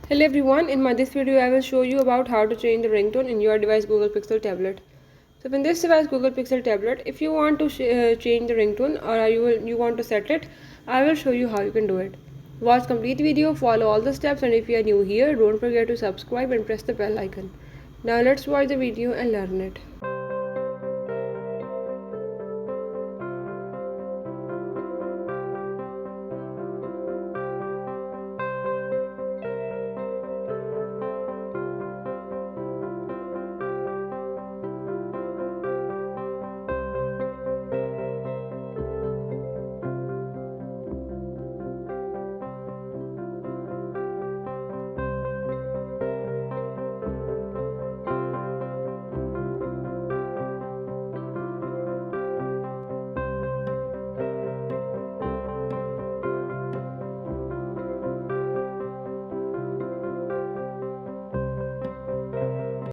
Hello everyone, in this video I will show you about how to change the ringtone in your device Google Pixel tablet. So in this device Google Pixel tablet, if you want to change the ringtone or you want to set it, I will show you how you can do it. Watch complete video, follow all the steps, and if you are new here, don't forget to subscribe and press the bell icon. Now let's watch the video and learn it.